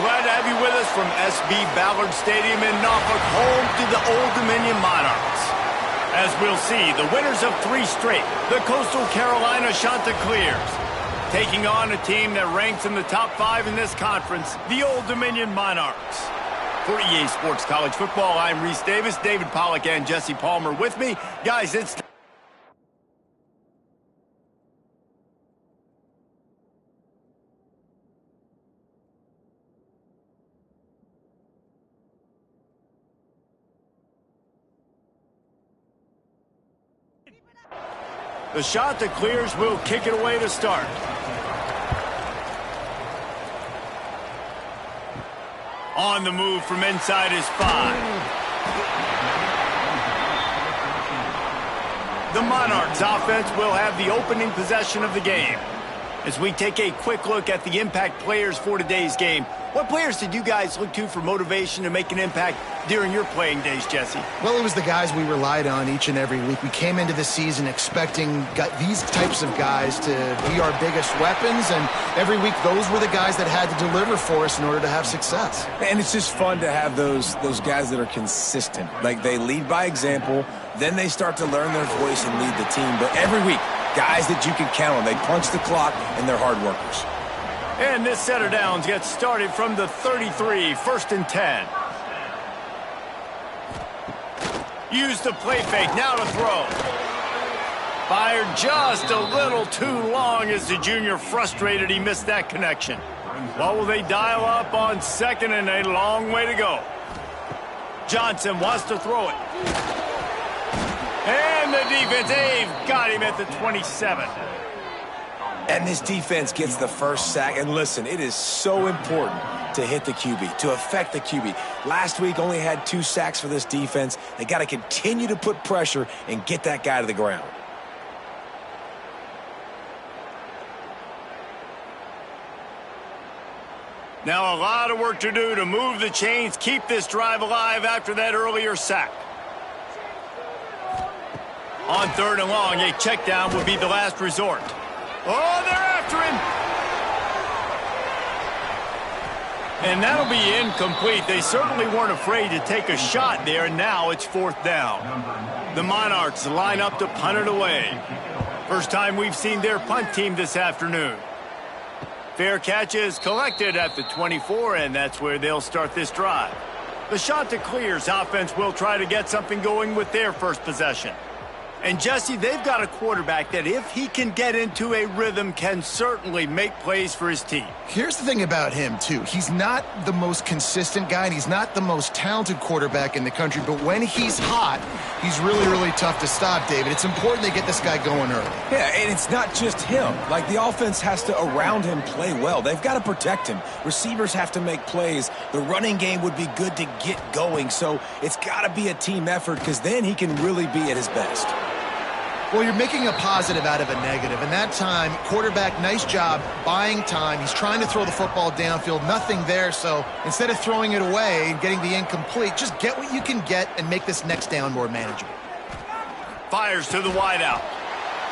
glad to have you with us from SB Ballard Stadium in Norfolk, home to the Old Dominion Monarchs. As we'll see, the winners of 3 straight, the Coastal Carolina Chanticleers, taking on a team that ranks in the top 5 in this conference, the Old Dominion Monarchs. For EA Sports College Football, I'm Reese Davis, David Pollack, and Jesse Palmer with me. Guys, it's the Chanticleers will kick it away to start. On the move from inside his 5. The Monarchs offense will have the opening possession of the game. As we take a quick look at the impact players for today's game, what players did you guys look to for motivation to make an impact during your playing days, Jesse? Well, it was the guys we relied on each and every week. We came into the season expecting these types of guys to be our biggest weapons, and every week those were the guys that had to deliver for us in order to have success. And it's just fun to have those guys that are consistent. Like, they lead by example, then they start to learn their voice and lead the team. But every week, guys that you can count on. They punch the clock, and they're hard workers. And this set of downs gets started from the 33, 1st and 10. Use the play fake, now to throw. Fired just a little too long as the junior frustrated he missed that connection. What will they dial up on 2nd and a long way to go? Johnson wants to throw it. And the defense, they've got him at the 27. And this defense gets the first sack. And listen, it is so important to hit the QB, to affect the QB. Last week only had 2 sacks for this defense. They got to continue to put pressure and get that guy to the ground. Now a lot of work to do to move the chains, keep this drive alive after that earlier sack. On 3rd and long, a check down would be the last resort. Oh, they're after him. And that'll be incomplete. They certainly weren't afraid to take a shot there, and now it's 4th down. The Monarchs line up to punt it away. First time we've seen their punt team this afternoon. Fair catch is collected at the 24, and that's where they'll start this drive. The Chanticleers offense will try to get something going with their first possession. And, Jesse, they've got a quarterback that, if he can get into a rhythm, can certainly make plays for his team. Here's the thing about him, too. He's not the most consistent guy, and he's not the most talented quarterback in the country, but when he's hot, he's really, really tough to stop, David. It's important they get this guy going early. Yeah, and it's not just him. Like, the offense has to, around him, play well. They've got to protect him. Receivers have to make plays. The running game would be good to get going, so it's got to be a team effort, because then he can really be at his best. Well, you're making a positive out of a negative. And that time, quarterback, nice job buying time. He's trying to throw the football downfield. Nothing there. So instead of throwing it away and getting the incomplete, just get what you can get and make this next down more manageable. Fires to the wideout.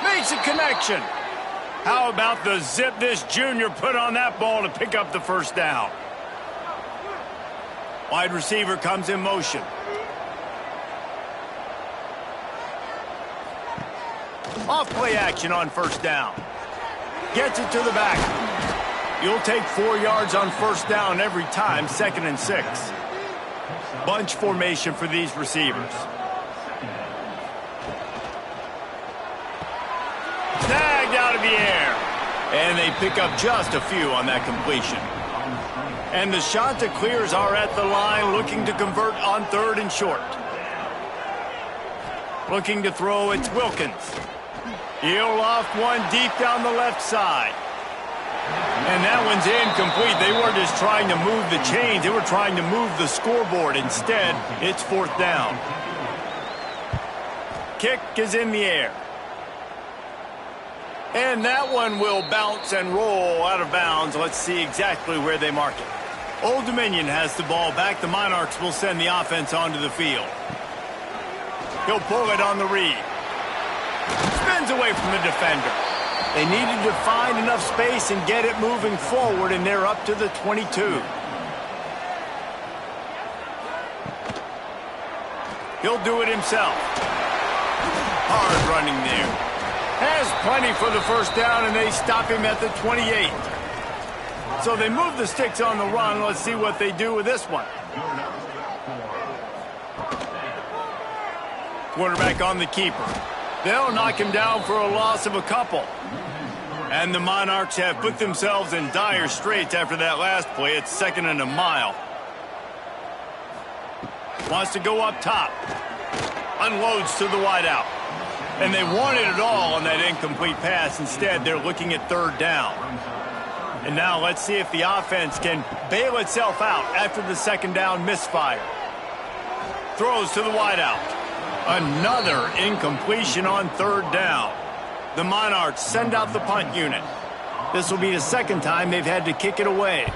Makes a connection. How about the zip this junior put on that ball to pick up the first down? Wide receiver comes in motion. Off play action on 1st down. Gets it to the back. You'll take 4 yards on 1st down every time, 2nd and 6. Bunch formation for these receivers. Snagged out of the air. And they pick up just a few on that completion. And the Chanticleers are at the line looking to convert on 3rd and short. Looking to throw, it's Wilkins. He'll loft one deep down the left side. And that one's incomplete. They weren't just trying to move the chains. They were trying to move the scoreboard. Instead, it's 4th down. Kick is in the air. And that one will bounce and roll out of bounds. Let's see exactly where they mark it. Old Dominion has the ball back. The Monarchs will send the offense onto the field. He'll pull it on the read. Spins away from the defender. They needed to find enough space and get it moving forward, and they're up to the 22. He'll do it himself. Hard running there. Has plenty for the first down, and they stop him at the 28. So they move the sticks on the run. Let's see what they do with this one. Quarterback on the keeper. They'll knock him down for a loss of a couple. And the Monarchs have put themselves in dire straits after that last play. It's 2nd and a mile. Wants to go up top. Unloads to the wideout. And they wanted it all on that incomplete pass. Instead, they're looking at 3rd down. And now let's see if the offense can bail itself out after the 2nd down misfire. Throws to the wideout. Another incompletion on 3rd down. The Monarchs send out the punt unit. This will be the 2nd time they've had to kick it away.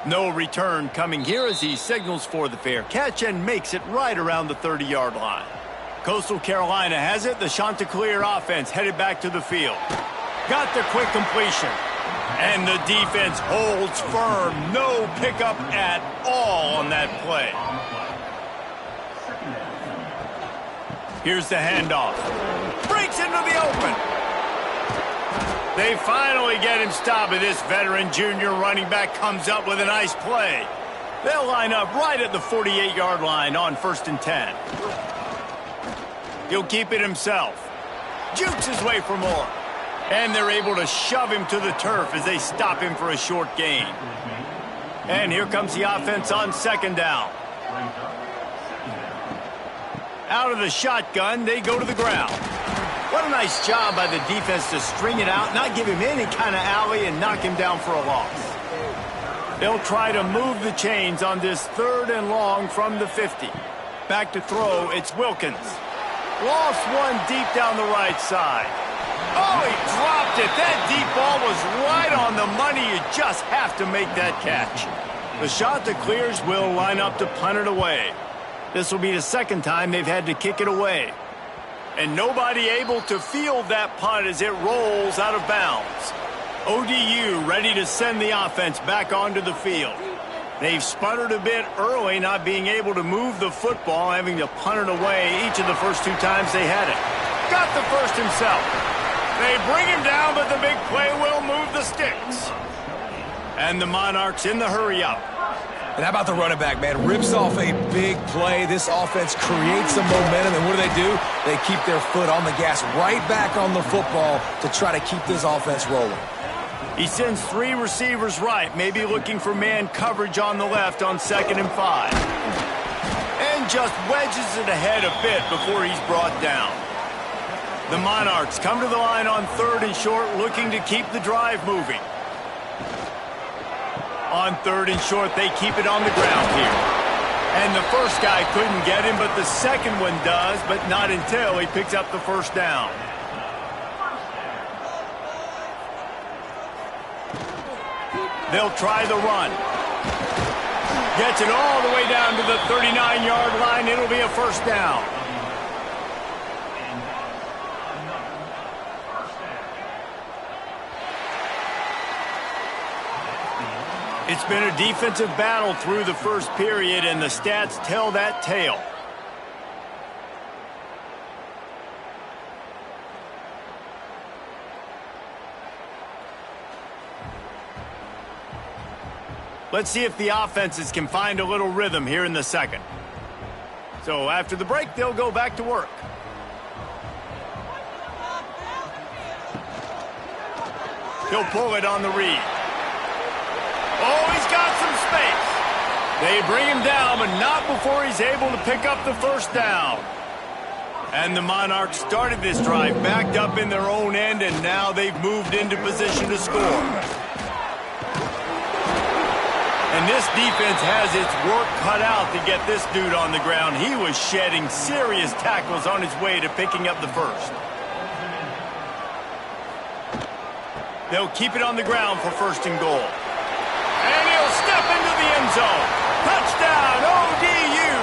No return coming here as he signals for the fair catch and makes it right around the 30-yard line. Coastal Carolina has it. The Chanticleer offense headed back to the field. Got the quick completion. And the defense holds firm. No pickup at all on that play. Here's the handoff. Breaks into the open. They finally get him stopped, and this veteran junior running back comes up with a nice play. They'll line up right at the 48-yard line on 1st and 10. He'll keep it himself. Jukes his way for more. And they're able to shove him to the turf as they stop him for a short gain. And here comes the offense on 2nd down. Out of the shotgun, they go to the ground. What a nice job by the defense to string it out, not give him any kind of alley, and knock him down for a loss. They'll try to move the chains on this 3rd and long from the 50. Back to throw, it's Wilkins. Lost one deep down the right side. Oh, he dropped it. That deep ball was right on the money. You just have to make that catch. The Chanticleers will line up to punt it away. This will be the 2nd time they've had to kick it away. And nobody able to field that punt as it rolls out of bounds. ODU ready to send the offense back onto the field. They've sputtered a bit early, not being able to move the football, having to punt it away each of the first 2 times they had it. Got the first himself. They bring him down, but the big play will move the sticks. And the Monarchs in the hurry-up. And how about the running back, man? Rips off a big play. This offense creates some momentum, and what do? They keep their foot on the gas, right back on the football to try to keep this offense rolling. He sends 3 receivers right, maybe looking for man coverage on the left on 2nd and 5. And just wedges it ahead a bit before he's brought down. The Monarchs come to the line on 3rd and short, looking to keep the drive moving. On 3rd and short, they keep it on the ground here. And the first guy couldn't get him, but the second one does, but not until he picks up the 1st down. They'll try the run. Gets it all the way down to the 39-yard line. It'll be a 1st down. It's been a defensive battle through the first period, and the stats tell that tale. Let's see if the offenses can find a little rhythm here in the 2nd. So after the break, they'll go back to work. He'll pull it on the read. Oh, he's got some space. They bring him down, but not before he's able to pick up the 1st down. And the Monarchs started this drive backed up in their own end, and now they've moved into position to score. And this defense has its work cut out to get this dude on the ground. He was shedding serious tackles on his way to picking up the 1st. They'll keep it on the ground for 1st and goal. And he'll step into the end zone. Touchdown, ODU!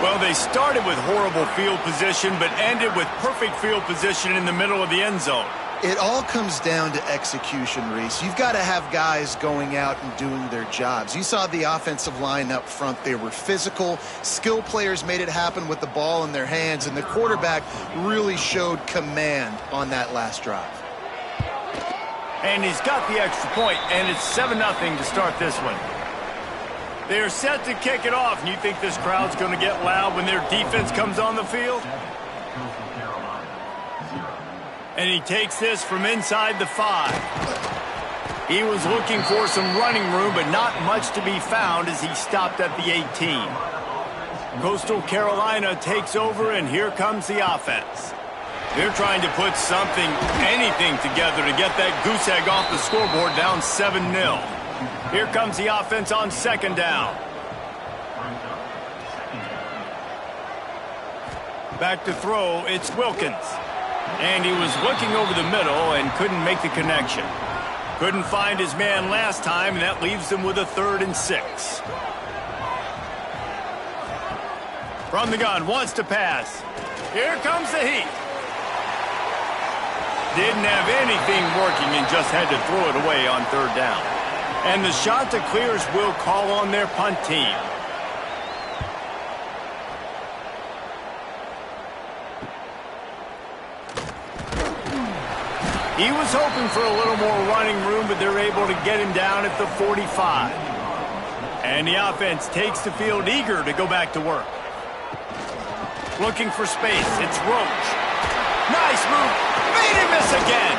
Well, they started with horrible field position, but ended with perfect field position in the middle of the end zone. It all comes down to execution, Reese. You've got to have guys going out and doing their jobs. You saw the offensive line up front. They were physical. Skill players made it happen with the ball in their hands, and the quarterback really showed command on that last drive. And he's got the extra point, and it's 7-0 to start this one. They're set to kick it off, and you think this crowd's going to get loud when their defense comes on the field? And he takes this from inside the 5. He was looking for some running room, but not much to be found as he stopped at the 18. Coastal Carolina takes over, and here comes the offense. They're trying to put something, anything together to get that goose egg off the scoreboard down 7-0. Here comes the offense on second down. Back to throw, it's Wilkins. And he was looking over the middle and couldn't make the connection. Couldn't find his man last time, and that leaves him with a 3rd and 6. From the gun, wants to pass. Here comes the heat. Didn't have anything working and just had to throw it away on 3rd down. And the shot that clears will call on their punt team. He was hoping for a little more running room, but they're able to get him down at the 45. And the offense takes the field eager to go back to work. Looking for space. It's Roach. Nice move. Made him miss again.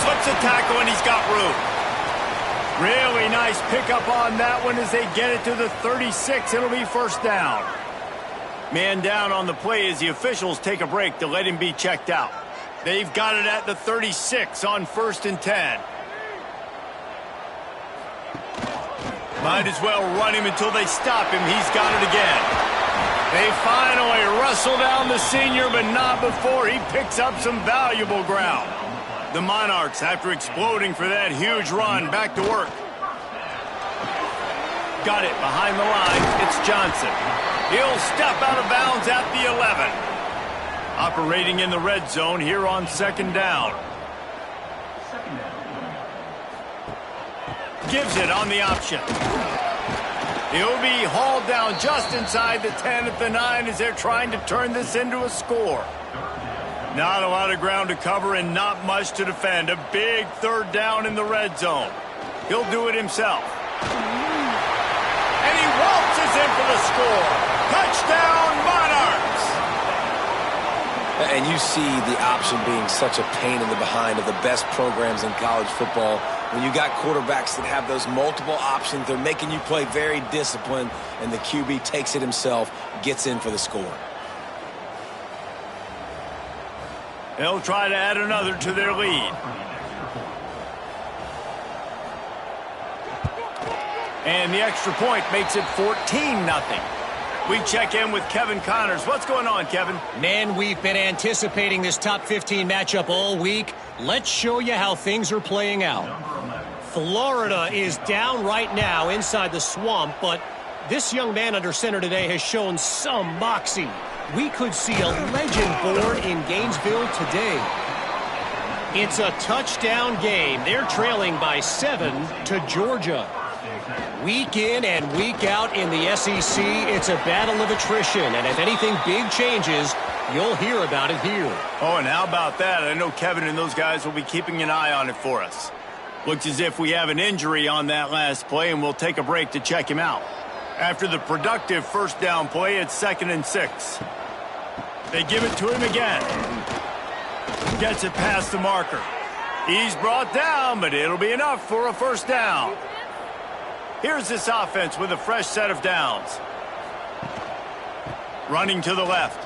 Slips a tackle, and he's got room. Really nice pickup on that one as they get it to the 36. It'll be first down. Man down on the play as the officials take a break to let him be checked out. They've got it at the 36 on 1st and 10. Might as well run him until they stop him. He's got it again. They finally wrestle down the senior, but not before he picks up some valuable ground. The Monarchs, after exploding for that huge run, back to work. Got it behind the line. It's Johnson. He'll step out of bounds at the 11. Operating in the red zone here on second down. Gives it on the option. He'll be hauled down just inside the 10 at the 9 as they're trying to turn this into a score. Not a lot of ground to cover and not much to defend. A big 3rd down in the red zone. He'll do it himself. And he waltzes in for the score. Touchdown, Monarchs! And you see the option being such a pain in the behind of the best programs in college football. When you got quarterbacks that have those multiple options, they're making you play very disciplined, and the QB takes it himself, gets in for the score. They'll try to add another to their lead. And the extra point makes it 14-0. We check in with Kevin Connors. What's going on, Kevin? Man, we've been anticipating this top 15 matchup all week. Let's show you how things are playing out. Florida is down right now inside the swamp, but this young man under center today has shown some moxie. We could see a legend born in Gainesville today. It's a touchdown game. They're trailing by 7 to Georgia. Week in and week out in the SEC, it's a battle of attrition, and if anything big changes, you'll hear about it here. Oh, and how about that? I know Kevin and those guys will be keeping an eye on it for us. Looks as if we have an injury on that last play, and we'll take a break to check him out. After the productive 1st down play, it's 2nd and 6. They give it to him again. Gets it past the marker. He's brought down, but it'll be enough for a 1st down. Here's this offense with a fresh set of downs. Running to the left.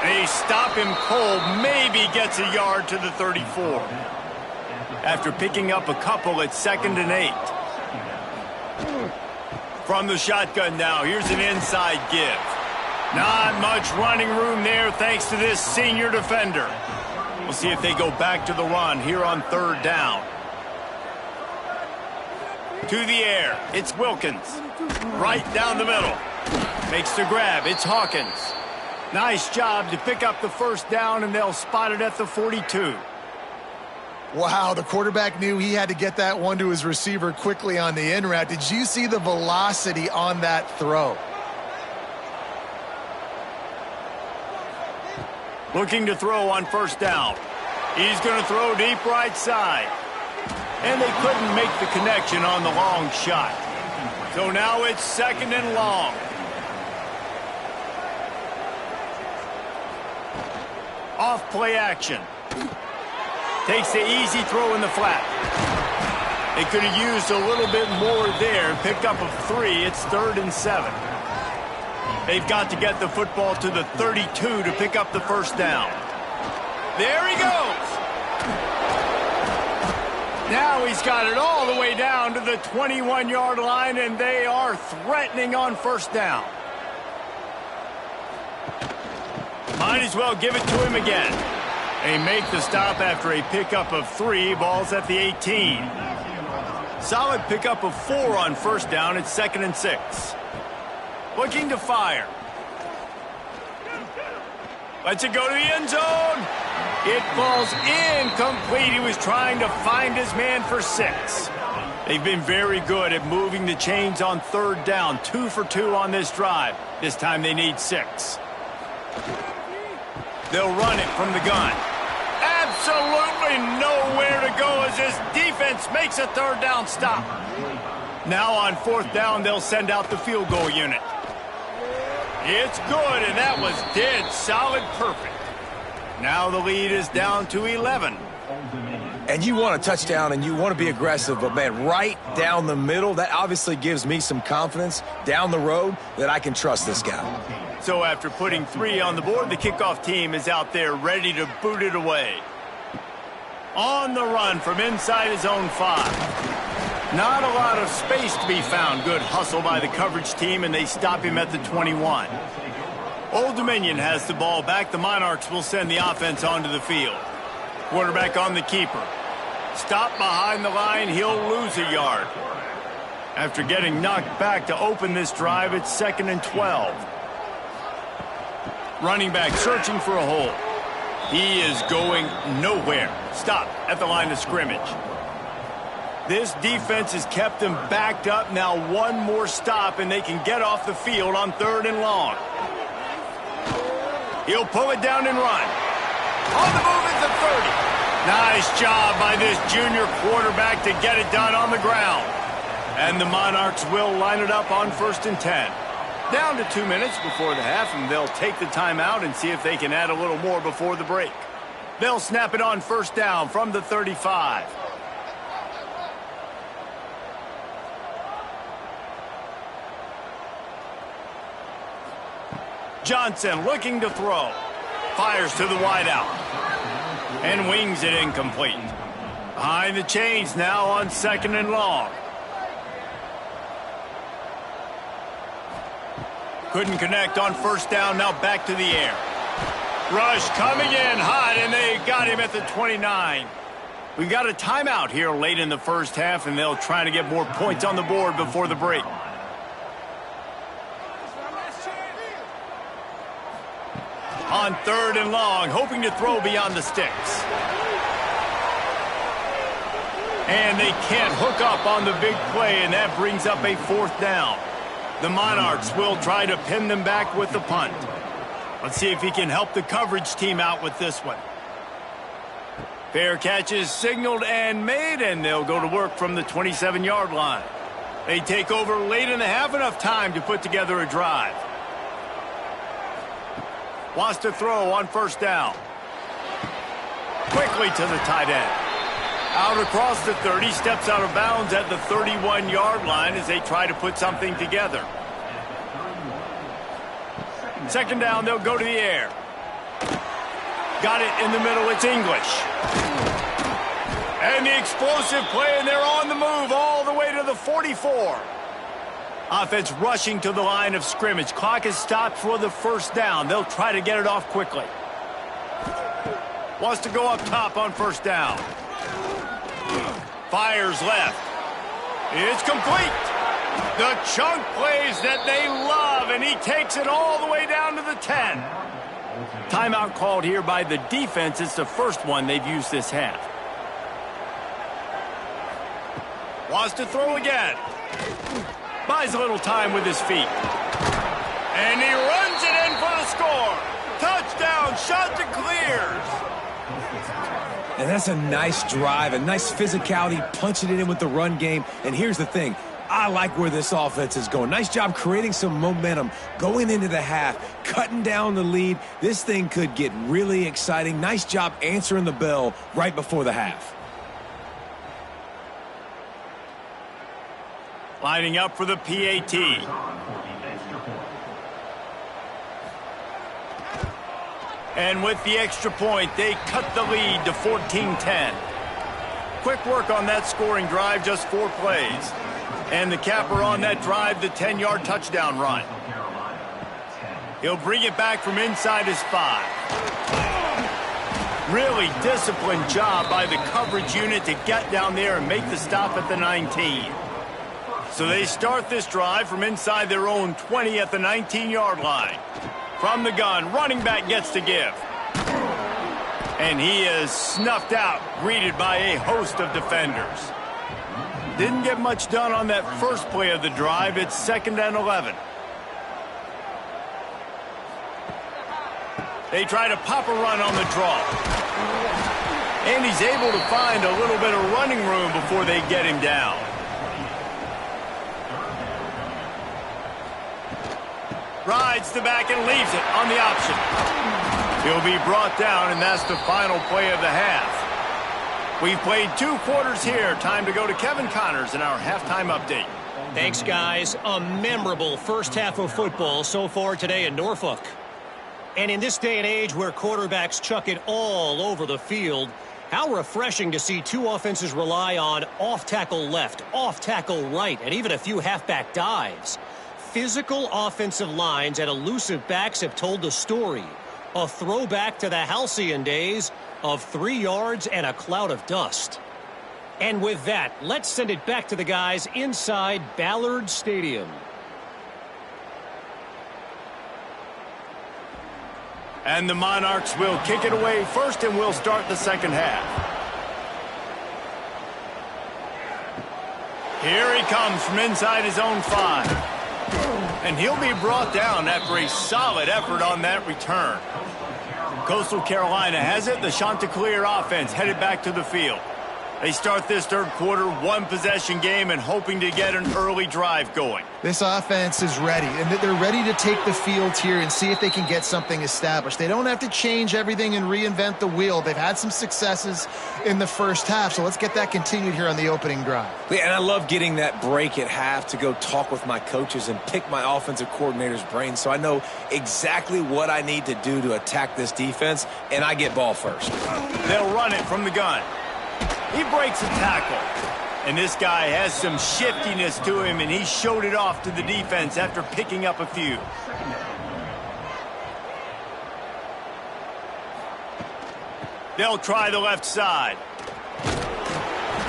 They stop him cold, maybe gets a yard to the 34. After picking up a couple, it's 2nd and 8. From the shotgun now, here's an inside give. Not much running room there thanks to this senior defender. We'll see if they go back to the run here on 3rd down. To the air, it's Wilkins. Right down the middle. Makes the grab, it's Hawkins. Nice job to pick up the first down, and they'll spot it at the 42. Wow, the quarterback knew he had to get that one to his receiver quickly on the in route. Did you see the velocity on that throw? Looking to throw on first down. He's going to throw deep right side. And they couldn't make the connection on the long shot. So now it's second and long. Off play action. Takes the easy throw in the flat. They could have used a little bit more there. Pick up of 3. It's 3rd and 7. They've got to get the football to the 32 to pick up the first down. There he goes. Now he's got it all the way down to the 21-yard line, and they are threatening on first down. Might as well give it to him again. They make the stop after a pickup of 3. Ball's at the 18. Solid pickup of 4 on first down. It's 2nd and 6. Looking to fire. Lets it go to the end zone. It falls incomplete. He was trying to find his man for 6. They've been very good at moving the chains on 3rd down. 2 for 2 on this drive. This time they need 6. They'll run it from the gun. Absolutely nowhere to go as this defense makes a 3rd down stop. Now on 4th down, they'll send out the field goal unit. It's good, and that was dead solid perfect. Now the lead is down to 11. And you want a touchdown and you want to be aggressive, but, man, right down the middle, that obviously gives me some confidence down the road that I can trust this guy. So after putting 3 on the board, the kickoff team is out there ready to boot it away. On the run from inside his own 5. Not a lot of space to be found. Good hustle by the coverage team, and they stop him at the 21. Old Dominion has the ball back. The Monarchs will send the offense onto the field. Quarterback on the keeper. Stop behind the line. He'll lose a yard. After getting knocked back to open this drive, it's 2nd and 12. Running back searching for a hole. He is going nowhere. Stop at the line of scrimmage. This defense has kept them backed up. Now one more stop, and they can get off the field on 3rd and long. He'll pull it down and run. On the move at the 30. Nice job by this junior quarterback to get it done on the ground. And the Monarchs will line it up on 1st and 10. Down to 2 minutes before the half, and they'll take the timeout and see if they can add a little more before the break. They'll snap it on 1st down from the 35. Johnson looking to throw. Fires to the wideout. And wings it incomplete. Behind the chains now on 2nd and long. Couldn't connect on 1st down. Now back to the air. Rush coming in hot, and they got him at the 29. We've got a timeout here late in the first half, and they'll try to get more points on the board before the break. On 3rd and long, hoping to throw beyond the sticks. And they can't hook up on the big play, and that brings up a 4th down. The Monarchs will try to pin them back with the punt. Let's see if he can help the coverage team out with this one. Fair catch is signaled and made, and they'll go to work from the 27-yard line. They take over late in the half, enough time to put together a drive. Wants to throw on 1st down. Quickly to the tight end. Out across the 30, steps out of bounds at the 31-yard line as they try to put something together. 2nd down, they'll go to the air. Got it in the middle, it's English. And the explosive play, and they're on the move all the way to the 44. Offense rushing to the line of scrimmage. Clock is stopped for the 1st down. They'll try to get it off quickly. Wants to go up top on 1st down. Fires left. It's complete. The chunk plays that they love, and he takes it all the way down to the 10. Timeout called here by the defense. It's the first one they've used this half. Wants to throw again. Buys a little time with his feet. And he runs it in for the score. Touchdown, Chanticleers. And that's a nice drive, a nice physicality, punching it in with the run game. And here's the thing. I like where this offense is going. Nice job creating some momentum, going into the half, cutting down the lead. This thing could get really exciting. Nice job answering the bell right before the half. Lining up for the PAT. And with the extra point, they cut the lead to 14-10. Quick work on that scoring drive, just 4 plays. And the capper on that drive, the 10-yard touchdown run. He'll bring it back from inside his 5. Really disciplined job by the coverage unit to get down there and make the stop at the 19. So they start this drive from inside their own 20 at the 19-yard line. From the gun, running back gets to give. And he is snuffed out, greeted by a host of defenders. Didn't get much done on that first play of the drive. It's 2nd and 11. They try to pop a run on the draw. And he's able to find a little bit of running room before they get him down. Rides the back and leaves it on the option. He'll be brought down, and that's the final play of the half. We've played 2 quarters here. Time to go to Kevin Connors in our halftime update. Thanks, guys. A memorable first half of football so far today in Norfolk. And in this day and age where quarterbacks chuck it all over the field, how refreshing to see 2 offenses rely on off-tackle left, off-tackle right, and even a few halfback dives. Physical offensive lines and elusive backs have told the story. A throwback to the halcyon days of 3 yards and a cloud of dust. And with that, let's send it back to the guys inside Ballard Stadium. And the Monarchs will kick it away first, and we'll start the second half. Here he comes from inside his own 5. And he'll be brought down after a solid effort on that return. Coastal Carolina has it. The Chanticleer offense headed back to the field. They start this third quarter, 1-possession game, and hoping to get an early drive going. This offense is ready, and they're ready to take the field here and see if they can get something established. They don't have to change everything and reinvent the wheel. They've had some successes in the first half, so let's get that continued here on the opening drive. Yeah, and I love getting that break at half to go talk with my coaches and pick my offensive coordinator's brain so I know exactly what I need to do to attack this defense, and I get ball first. They'll run it from the gun. He breaks a tackle. And this guy has some shiftiness to him, and he showed it off to the defense after picking up a few. They'll try the left side.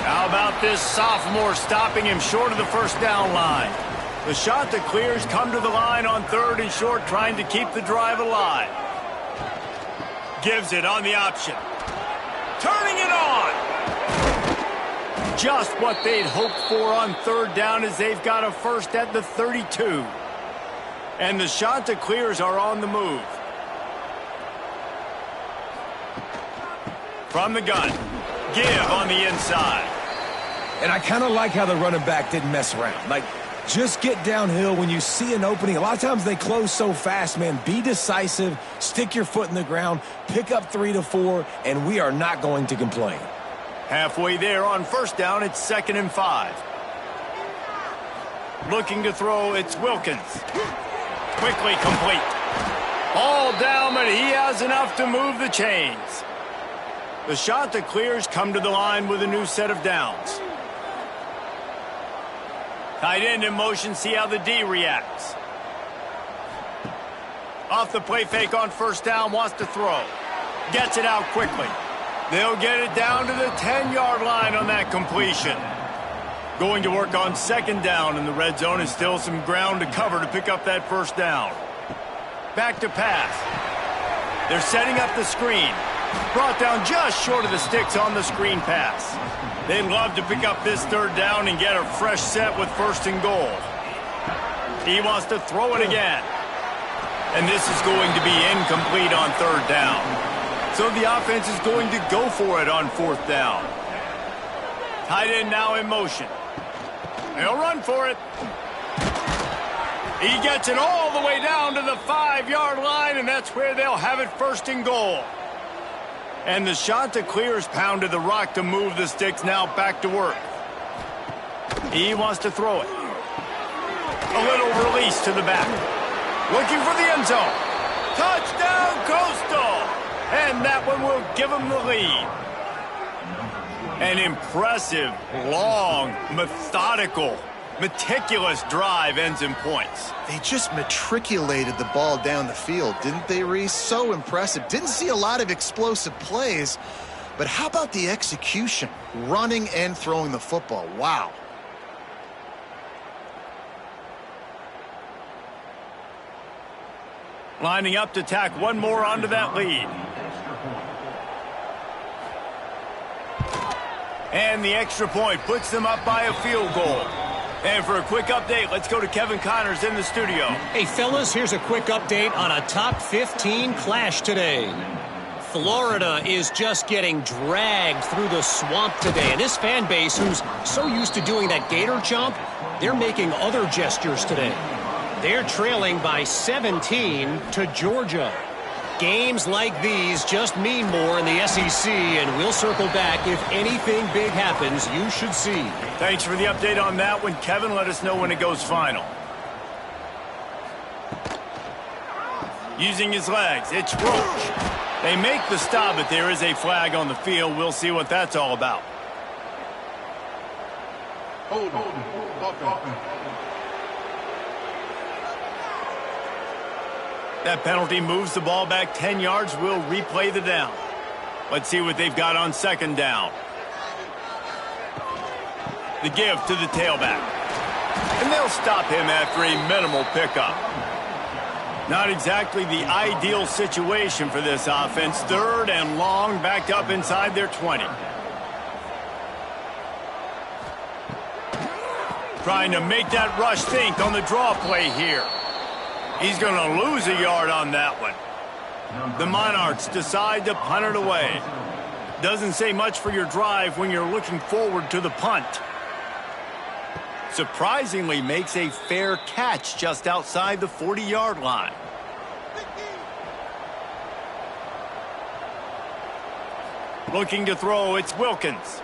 How about this sophomore stopping him short of the first down line? The Chanticleers come to the line on 3rd and short, trying to keep the drive alive. Gives it on the option. Turning it on. Just what they'd hoped for on 3rd down, as they've got a first at the 32. And the Chanticleers are on the move. From the gun. Give on the inside. And I kind of like how the running back didn't mess around. Like, just get downhill when you see an opening. A lot of times they close so fast, man. Be decisive, stick your foot in the ground, pick up 3 to 4, and we are not going to complain. Halfway there on first down, it's 2nd and 5. Looking to throw, it's Wilkins. Quickly complete. All down, but he has enough to move the chains. The Chanticleers come to the line with a new set of downs. Tight end in motion, see how the D reacts. Off the play fake on first down, wants to throw. Gets it out quickly. They'll get it down to the 10-yard line on that completion. Going to work on 2nd down in the red zone, and still some ground to cover to pick up that first down. Back to pass. They're setting up the screen. Brought down just short of the sticks on the screen pass. They'd love to pick up this third down and get a fresh set with first and goal. He wants to throw it again. And this is going to be incomplete on third down. So the offense is going to go for it on fourth down. Tight end now in motion. They'll run for it. He gets it all the way down to the 5-yard line, and that's where they'll have it first and goal. And the shot to clear is pounded the rock to move the sticks now back to work. He wants to throw it. A little release to the back. Looking for the end zone. Touchdown, Coastal! And that one will give him the lead. An impressive, long, methodical, meticulous drive ends in points. They just matriculated the ball down the field, didn't they, Reese? So impressive. Didn't see a lot of explosive plays, but how about the execution? Running and throwing the football. Wow. Lining up to tack one more onto that lead. And the extra point puts them up by a field goal. And for a quick update, let's go to Kevin Connors in the studio. Hey, fellas, here's a quick update on a top 15 clash today. Florida is just getting dragged through the swamp today. And this fan base, who's so used to doing that gator jump, they're making other gestures today. They're trailing by 17 to Georgia. Games like these just mean more in the SEC, and we'll circle back. If anything big happens, you should see. Thanks for the update on that one, Kevin. Let us know when it goes final. Using his legs, it's Roach. They make the stop, but there is a flag on the field. We'll see what that's all about. Hold on. That penalty moves the ball back 10 yards. We'll replay the down. Let's see what they've got on second down. The give to the tailback. And they'll stop him after a minimal pickup. Not exactly the ideal situation for this offense. Third and long, backed up inside their 20. Trying to make that rush think on the draw play here. He's going to lose a yard on that one. The Monarchs decide to punt it away. Doesn't say much for your drive when you're looking forward to the punt. Surprisingly makes a fair catch just outside the 40-yard line. Looking to throw, it's Wilkins.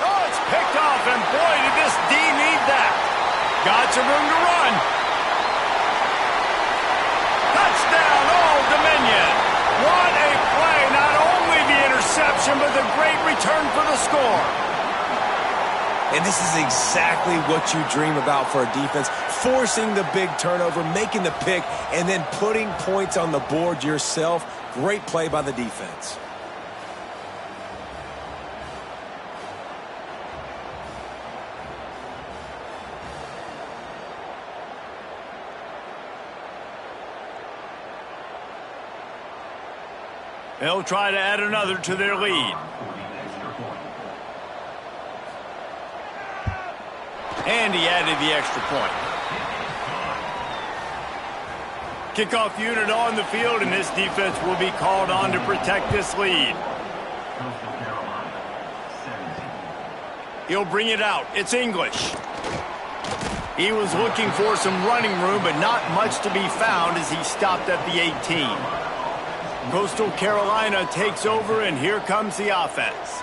Oh, it's picked off, and boy, did this D need that. Got some room to run. Touchdown, Old Dominion. What a play. Not only the interception, but the great return for the score. And this is exactly what you dream about for a defense. Forcing the big turnover, making the pick, and then putting points on the board yourself. Great play by the defense. They'll try to add another to their lead. And he added the extra point. Kickoff unit on the field, and this defense will be called on to protect this lead. He'll bring it out. It's English. He was looking for some running room, but not much to be found as he stopped at the 18. Coastal Carolina takes over, and here comes the offense.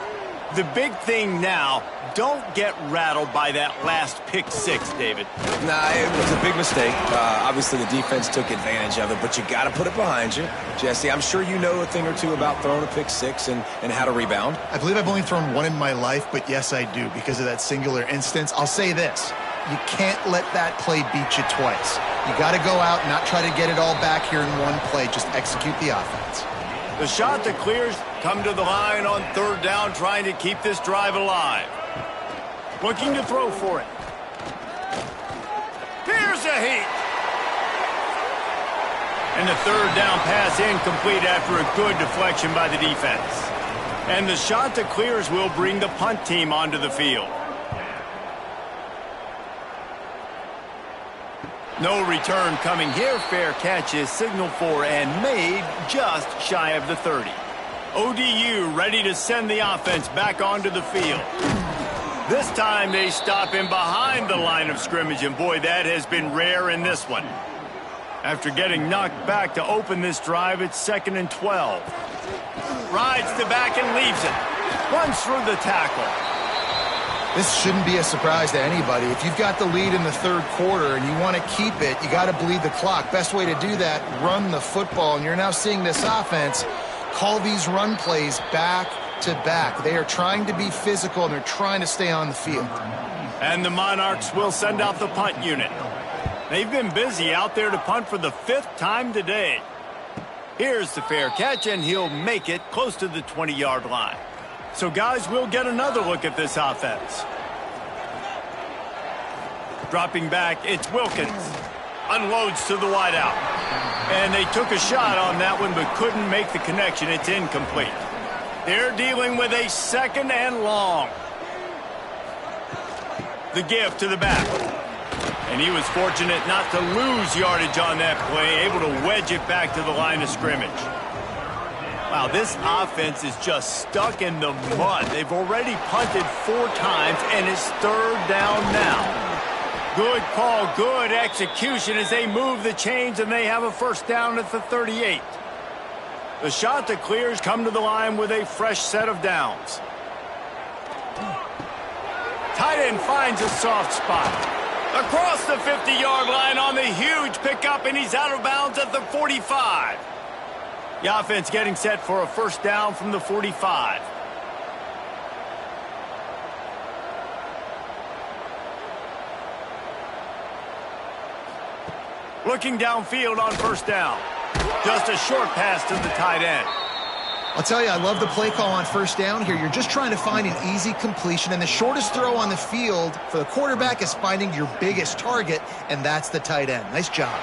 The big thing now, don't get rattled by that last pick six, David. Nah, it was a big mistake. Obviously, the defense took advantage of it, but you got to put it behind you. Jesse, I'm sure you know a thing or two about throwing a pick six and how to rebound. I believe I've only thrown one in my life, but yes, I do because of that singular instance. I'll say this. You can't let that play beat you twice. You got to go out and not try to get it all back here in one play. Just execute the offense. The shot that clears come to the line on third down, trying to keep this drive alive. Looking to throw for it. Here's a heat. And the third down pass incomplete after a good deflection by the defense. And the shot that clears will bring the punt team onto the field. No return coming here. Fair catch is signaled for and made just shy of the 30. ODU ready to send the offense back onto the field. This time they stop him behind the line of scrimmage, and boy, that has been rare in this one. After getting knocked back to open this drive, it's 2nd and 12. Rides the back and leaves it. Runs through the tackle. This shouldn't be a surprise to anybody. If you've got the lead in the third quarter and you want to keep it, you got to bleed the clock. Best way to do that, run the football. And you're now seeing this offense call these run plays back to back. They are trying to be physical, and they're trying to stay on the field. And the Monarchs will send out the punt unit. They've been busy out there to punt for the 5th time today. Here's the fair catch, and he'll make it close to the 20-yard line. So, guys, we'll get another look at this offense. Dropping back, it's Wilkins. Unloads to the wideout. And they took a shot on that one but couldn't make the connection. It's incomplete. They're dealing with a 2nd and long. The give to the back. And he was fortunate not to lose yardage on that play, able to wedge it back to the line of scrimmage. Wow, this offense is just stuck in the mud. They've already punted 4 times, and it's 3rd down now. Good call, good execution as they move the chains, and they have a 1st down at the 38. The shot that clears come to the line with a fresh set of downs. Tight end finds a soft spot. Across the 50-yard line on the huge pickup, and he's out of bounds at the 45. The offense getting set for a 1st down from the 45. Looking downfield on 1st down. Just a short pass to the tight end. I'll tell you, I love the play call on 1st down here. You're just trying to find an easy completion, and the shortest throw on the field for the quarterback is finding your biggest target, and that's the tight end. Nice job.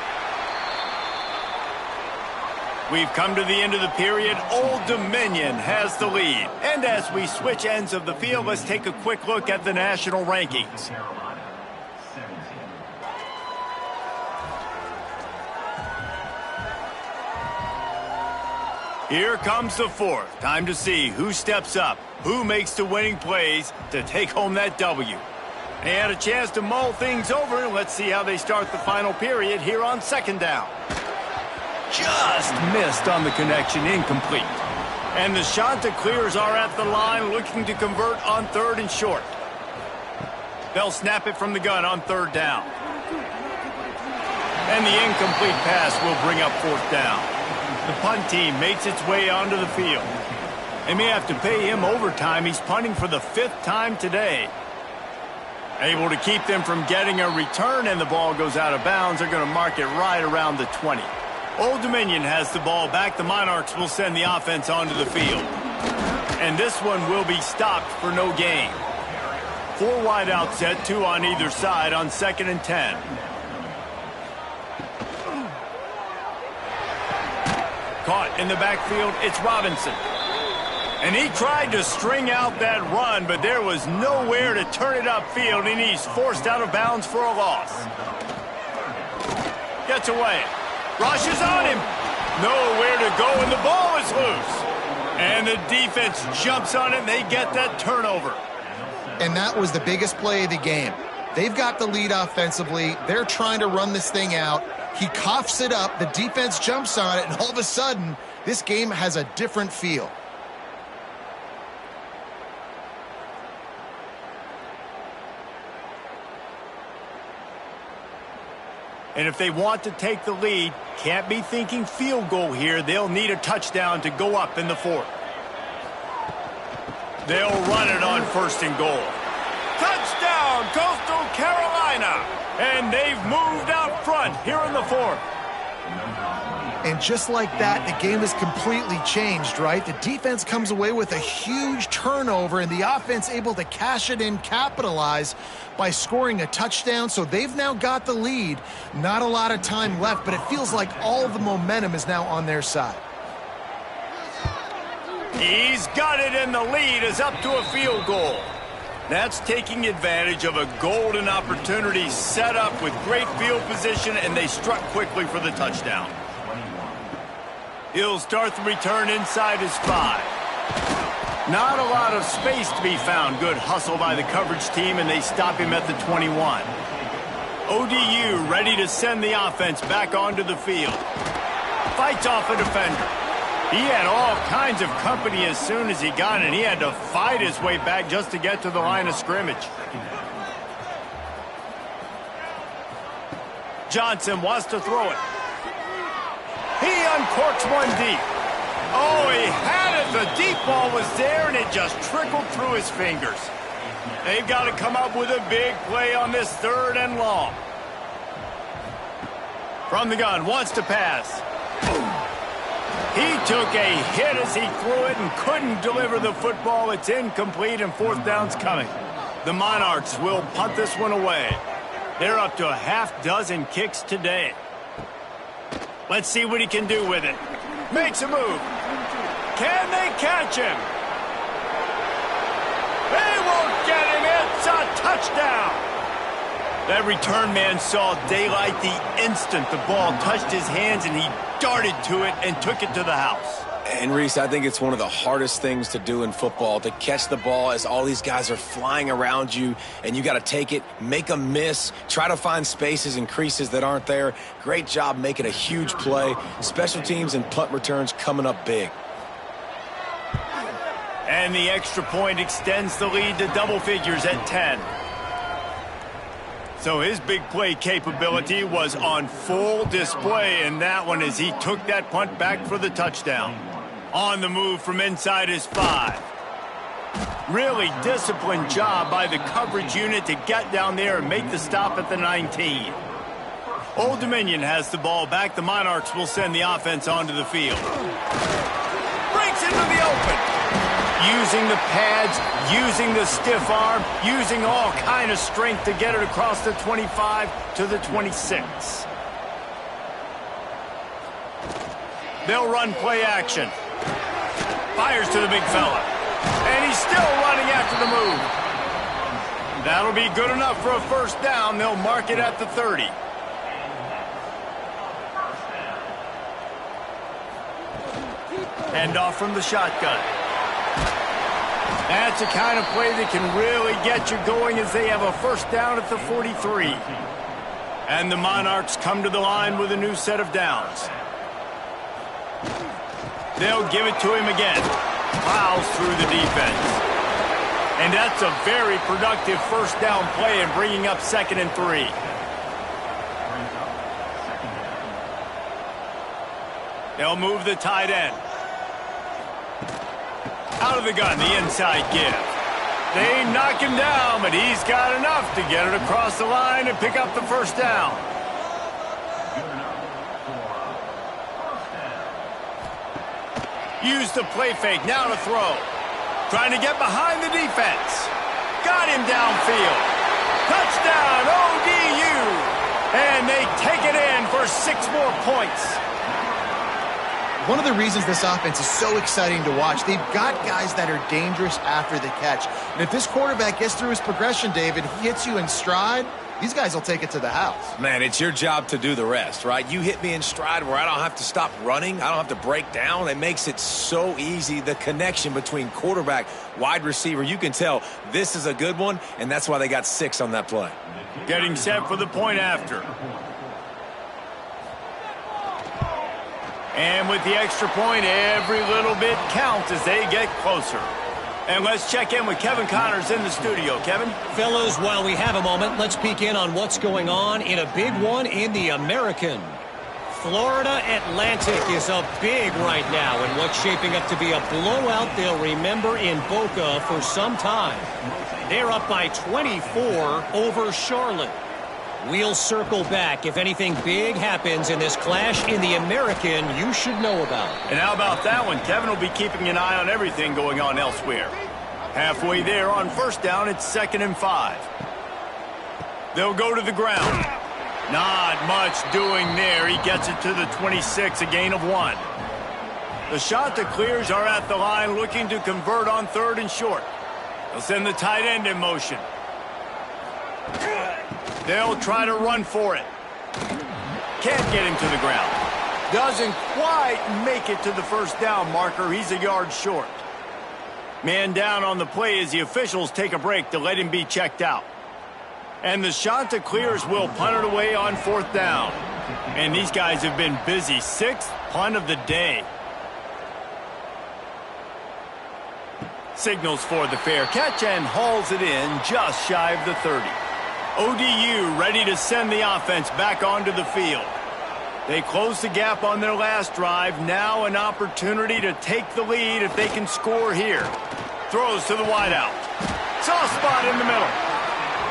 We've come to the end of the period. Old Dominion has the lead. And as we switch ends of the field, let's take a quick look at the national rankings. Here comes the 4th. Time to see who steps up, who makes the winning plays to take home that W. They had a chance to mull things over, and let's see how they start the final period here on 2nd down. Just missed on the connection, incomplete. And the shot that clears are at the line, looking to convert on 3rd and short. They'll snap it from the gun on 3rd down. And the incomplete pass will bring up 4th down. The punt team makes its way onto the field. They may have to pay him overtime. He's punting for the 5th time today. Able to keep them from getting a return, and the ball goes out of bounds. They're going to mark it right around the 20. Old Dominion has the ball back. The Monarchs will send the offense onto the field. And this one will be stopped for no gain. 4 wide out set, 2 on either side on 2nd and 10. Caught in the backfield, it's Robinson. And he tried to string out that run, but there was nowhere to turn it upfield, and he's forced out of bounds for a loss. Gets away. Rushes on him. Nowhere to go, and the ball is loose. And the defense jumps on it, and they get that turnover. And that was the biggest play of the game. They've got the lead offensively. They're trying to run this thing out. He coughs it up. The defense jumps on it, and all of a sudden, this game has a different feel. And if they want to take the lead, can't be thinking field goal here. They'll need a touchdown to go up in the 4th. They'll run it on 1st and goal. Touchdown, Coastal Carolina! And they've moved out front here in the 4th. And just like that, the game is completely changed, right? The defense comes away with a huge turnover, and the offense able to cash it in, capitalize by scoring a touchdown. So they've now got the lead. Not a lot of time left, but it feels like all the momentum is now on their side. He's got it, and the lead is up to a field goal. That's taking advantage of a golden opportunity set up with great field position, and they struck quickly for the touchdown. He'll start the return inside his 5. Not a lot of space to be found. Good hustle by the coverage team, and they stop him at the 21. ODU ready to send the offense back onto the field. Fights off a defender. He had all kinds of company as soon as he got it. He had to fight his way back just to get to the line of scrimmage. Johnson wants to throw it. He uncorks one deep. Oh, he had it. The deep ball was there, and it just trickled through his fingers. They've got to come up with a big play on this 3rd and long. From the gun, wants to pass. He took a hit as he threw it and couldn't deliver the football. It's incomplete, and 4th down's coming. The Monarchs will punt this one away. They're up to a half-dozen kicks today. Let's see what he can do with it. Makes a move. Can they catch him? They won't get him. It's a touchdown. That return man saw daylight the instant the ball touched his hands, and he darted to it and took it to the house. And Reese, I think it's one of the hardest things to do in football, to catch the ball as all these guys are flying around you, and you got to take it, make a miss, try to find spaces and creases that aren't there. Great job making a huge play. Special teams and punt returns coming up big. And the extra point extends the lead to double figures at 10. So his big play capability was on full display in that one as he took that punt back for the touchdown. On the move from inside his 5. Really disciplined job by the coverage unit to get down there and make the stop at the 19. Old Dominion has the ball back. The Monarchs will send the offense onto the field. Breaks into the open. Using the pads, using the stiff arm, using all kind of strength to get it across the 25 to the 26. They'll run play action. Fires to the big fella. And he's still running after the move. That'll be good enough for a 1st down. They'll mark it at the 30. Hand off from the shotgun. That's the kind of play that can really get you going as they have a 1st down at the 43. And the Monarchs come to the line with a new set of downs. They'll give it to him again. Plows through the defense. And that's a very productive 1st down play and bringing up 2nd and 3. They'll move the tight end. Out of the gun, the inside give. They knock him down, but he's got enough to get it across the line and pick up the 1st down. Use the play fake, now to throw. Trying to get behind the defense. Got him downfield. Touchdown, ODU! And they take it in for 6 more points. One of the reasons this offense is so exciting to watch, they've got guys that are dangerous after the catch. And if this quarterback gets through his progression, David, he hits you in stride, these guys will take it to the house. Man, it's your job to do the rest, right? You hit me in stride where I don't have to stop running. I don't have to break down. It makes it so easy. The connection between quarterback, wide receiver, you can tell this is a good one, and that's why they got 6 on that play. Getting set for the point after. And with the extra point, every little bit counts as they get closer. And let's check in with Kevin Connors in the studio. Kevin? Fellas, while we have a moment, let's peek in on what's going on in a big one in the American. Florida Atlantic is up big right now in what's shaping up to be a blowout they'll remember in Boca for some time. They're up by 24 over Charlotte. We'll circle back if anything big happens in this clash in the American you should know about. And how about that one? Kevin will be keeping an eye on everything going on elsewhere. Halfway there on first down, it's 2nd and 5. They'll go to the ground. Not much doing there. He gets it to the 26, a gain of 1. The Chanticleers are at the line looking to convert on 3rd and short. They'll send the tight end in motion. They'll try to run for it. Can't get him to the ground. Doesn't quite make it to the first down marker. He's a yard short. Man down on the play as the officials take a break to let him be checked out. And the Chanticleers will punt it away on 4th down. And these guys have been busy. 6th punt of the day. Signals for the fair catch and hauls it in just shy of the 30. ODU ready to send the offense back onto the field. They closed the gap on their last drive. Now an opportunity to take the lead if they can score here. Throws to the wideout. Soft spot in the middle.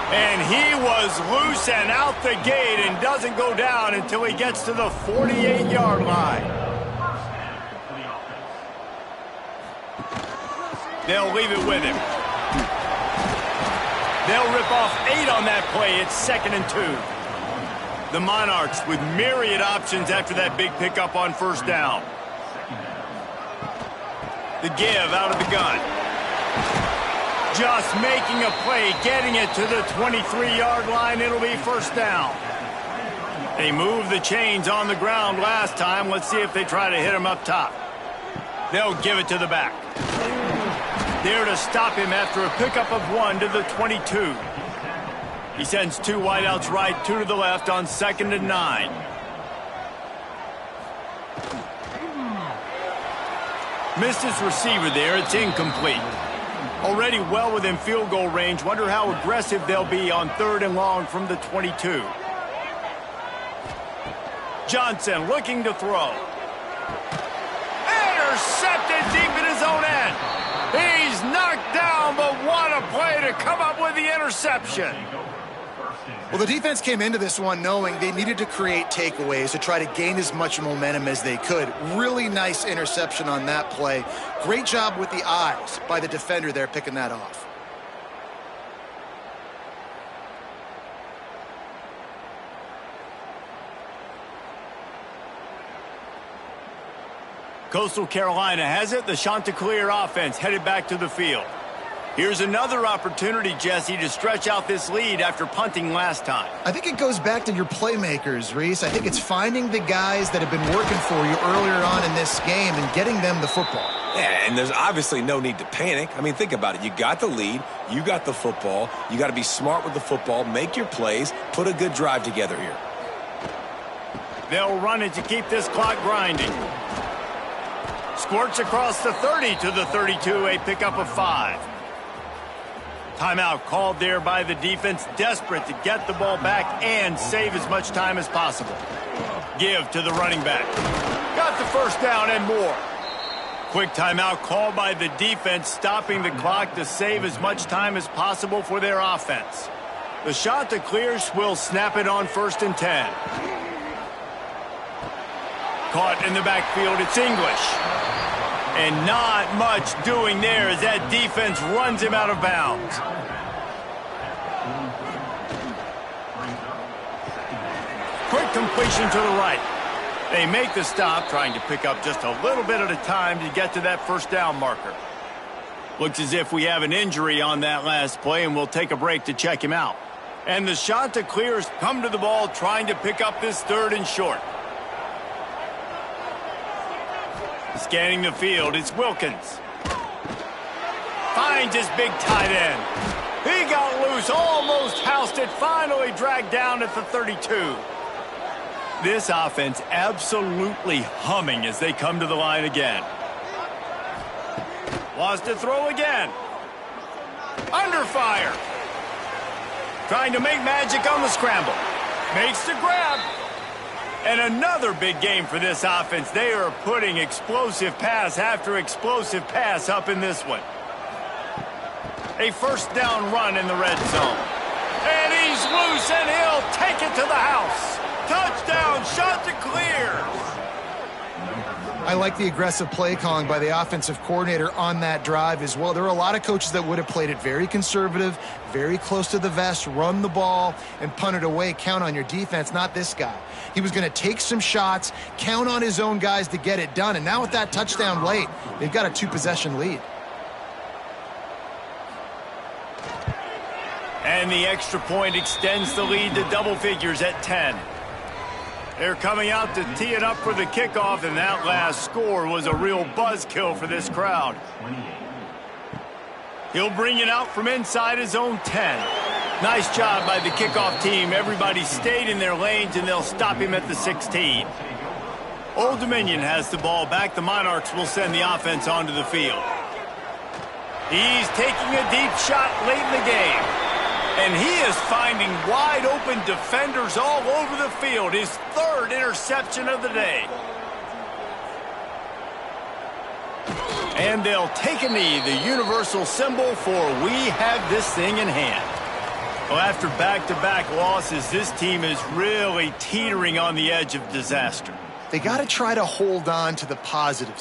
And he was loose and out the gate and doesn't go down until he gets to the 48-yard line. They'll leave it with him. They'll rip off 8 on that play. It's 2nd and 2. The Monarchs with myriad options after that big pickup on first down. The give out of the gun. Just making a play, getting it to the 23-yard line. It'll be first down. They moved the chains on the ground last time. Let's see if they try to hit him up top. They'll give it to the back. There to stop him after a pickup of 1 to the 22. He sends 2 wideouts right, 2 to the left on 2nd and 9. Missed his receiver there. It's incomplete. Already well within field goal range. Wonder how aggressive they'll be on 3rd and long from the 22. Johnson looking to throw. Intercepted deep in his own end. He's knocked down, but what a play to come up with the interception. Well, the defense came into this one knowing they needed to create takeaways to try to gain as much momentum as they could. Really nice interception on that play. Great job with the eyes by the defender there picking that off. Coastal Carolina has it. The Chanticleer offense headed back to the field. Here's another opportunity, Jesse, to stretch out this lead after punting last time. I think it goes back to your playmakers, Reese. I think it's finding the guys that have been working for you earlier on in this game and getting them the football. Yeah, and there's obviously no need to panic. I mean, think about it. You got the lead. You got the football. You got to be smart with the football. Make your plays. Put a good drive together here. They'll run it to keep this clock grinding. Squirts across the 30 to the 32, a pickup of 5. Timeout called there by the defense, desperate to get the ball back and save as much time as possible. Give to the running back. Got the first down and more. Quick timeout called by the defense, stopping the clock to save as much time as possible for their offense. The Chanticleers will snap it on 1st and 10. Caught in the backfield, it's English. And not much doing there as that defense runs him out of bounds. Quick completion to the right. They make the stop, trying to pick up just a little bit at a time to get to that first down marker. Looks as if we have an injury on that last play, and we'll take a break to check him out. And the Chanticleers come to the ball trying to pick up this 3rd and short. Scanning the field, it's Wilkins. Finds his big tight end. He got loose, almost housed it, finally dragged down at the 32. This offense absolutely humming as they come to the line again. Wants to throw again. Under fire. Trying to make magic on the scramble. Makes the grab. And another big game for this offense. They are putting explosive pass after explosive pass up in this one. A first down run in the red zone. And he's loose, and he'll take it to the house. Touchdown, shot to clear. I like the aggressive play calling by the offensive coordinator on that drive as well. There are a lot of coaches that would have played it very conservative, very close to the vest, run the ball, and punt it away. Count on your defense, not this guy. He was going to take some shots, count on his own guys to get it done. And now with that touchdown late, they've got a 2-possession lead. And the extra point extends the lead to double figures at 10. They're coming out to tee it up for the kickoff, and that last score was a real buzzkill for this crowd. He'll bring it out from inside his own 10. Nice job by the kickoff team. Everybody stayed in their lanes, and they'll stop him at the 16. Old Dominion has the ball back. The Monarchs will send the offense onto the field. He's taking a deep shot late in the game. And he is finding wide-open defenders all over the field. His third interception of the day. And they'll take a knee, the universal symbol for we have this thing in hand. Well, after back-to-back losses, this team is really teetering on the edge of disaster. They got to try to hold on to the positives.